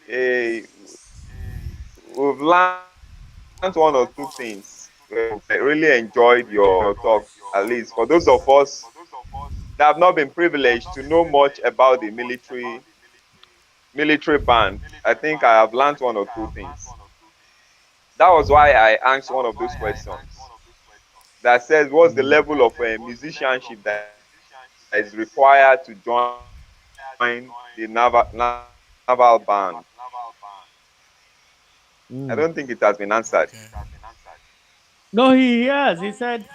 we've learned one or two things. I really enjoyed your talk, at least for those of us that have not been privileged to know much about the military band. I think I have learned one or two things. That was why I asked one of those questions that says, what's the Mm, level of musicianship that is required to join the naval band? I don't think mm. it has been answered. Okay. No, he has. He said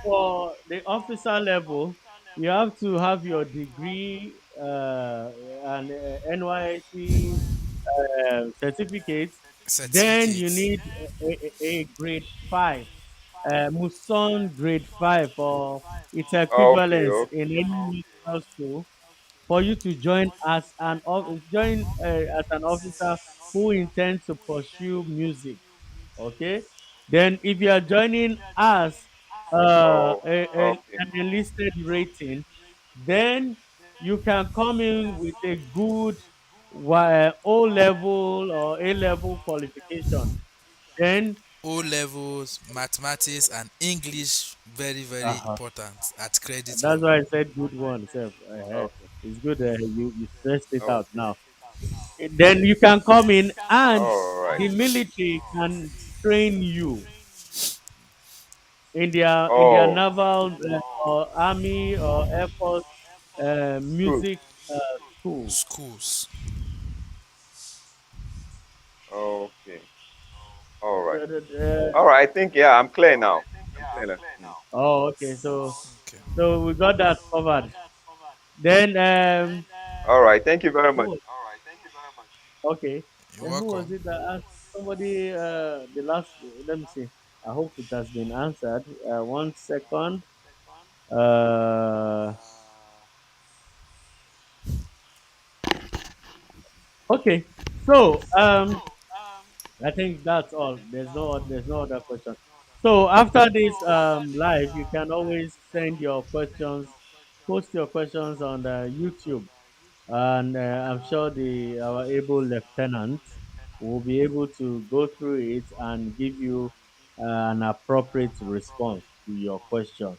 for the officer level, you have to have your degree and NYC certificate. Then you Certificate. need a grade 5, Muson grade 5, or its Okay, equivalence in okay. any medical school for you to join as an officer who intends to pursue music. Okay, then if you are joining as Oh, okay. an enlisted rating, then you can come in with a good O level or A level qualification. Then O levels, mathematics, and English very, very uh important at credit that's level. why I said good one. Sef. Okay. It's good you stressed it out Okay. now. Then you can come in and All right. the military can train you in their Oh, naval or army or air force school. music school. Schools. Okay. All right. The- the- the- All right. I think, yeah, I'm clear now. I'm clear now. oh, okay. So Okay. we got that covered. Then All right. Thank you very who much. was, okay. You're Then who welcome. was it that asked somebody the last? Let me see. I hope it has been answered. 1 second. Uh, okay. So I think that's all. There's no other question. So after this live, you can always send your questions, post your questions on the YouTube, and I'm sure the our able lieutenant will be able to go through it and give you an appropriate response to your question.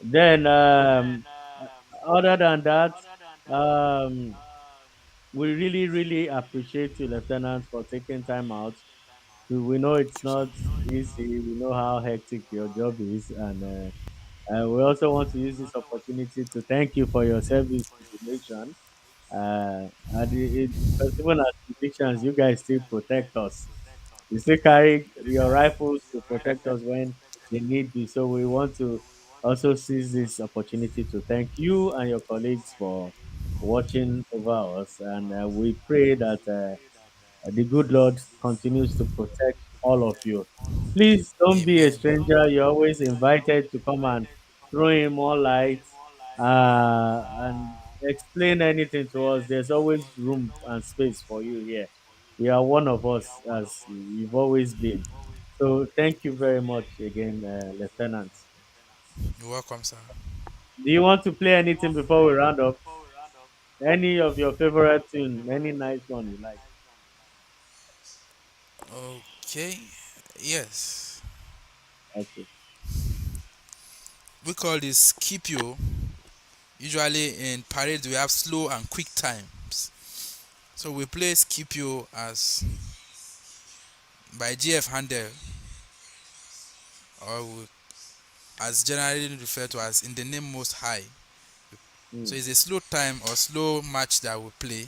Then other than that, um, we really appreciate you, lieutenant, for taking time out. We know it's not easy. We know how hectic your job is, and we also want to use this opportunity to thank you for your service to the nation. Because even as musicians, you guys still protect us. You still carry your rifles to protect us when they need be. So we want to also seize this opportunity to thank you and your colleagues for watching over us, and we pray that. The good Lord continues to protect all of you. Please don't be a Amen. stranger. You're always invited to come and throw in more light and explain anything to us. There's always room and space for you here. You are one of us, as you've always been. So thank you very much again, Lieutenant. You're welcome, sir. Do you want to play anything before we round up? Any of your favorite tune, any nice one you like? Okay. Yes. Okay. We call this keep you. Usually in parades we have slow and quick times. So we play skip you as by GF Handel, or as generally referred to as in the name most high. So Mm. it's a slow time or slow match that we play,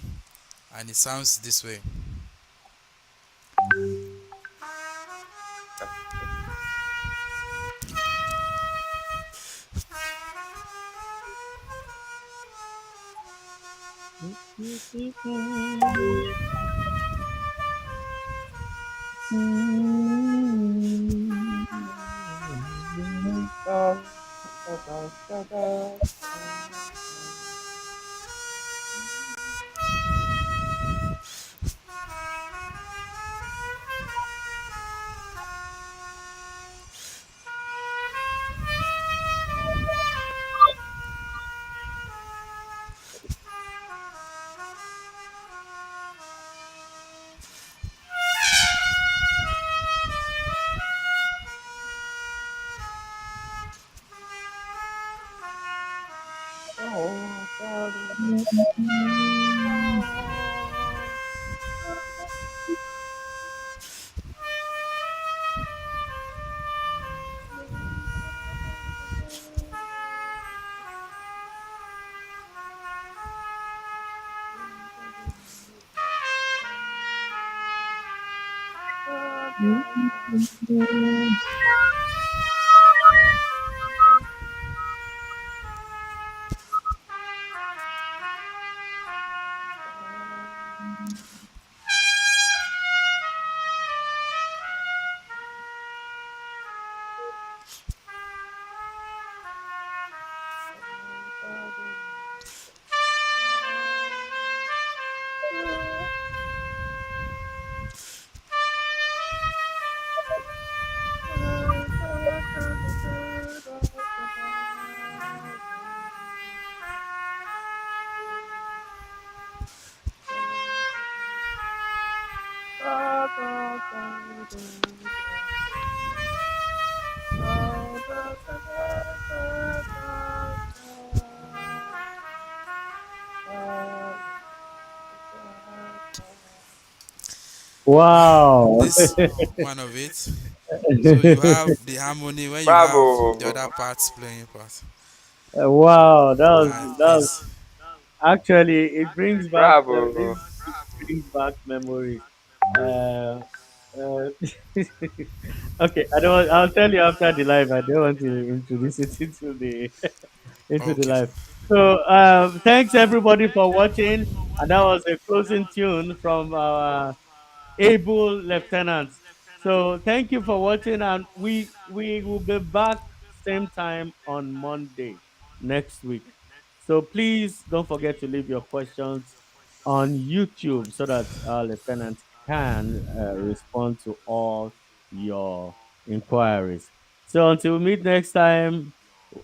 and it sounds this way. Da, da, da, da, da, oh, da, da, da. Wow. This one of it. So you have the harmony when you have the other Bravo, parts playing part. Wow, that was Please. actually it brings back bravo. this brings back memories. Uh, uh, okay, I don't. I'll tell you after the live. I don't want to introduce it into the into the Okay, live. sir. So thanks everybody for watching, and that was a closing tune from our able lieutenants. So thank you for watching, and we will be back same time on Monday next week. So please don't forget to leave your questions on YouTube so that our lieutenant can respond to all your inquiries. So until we meet next time,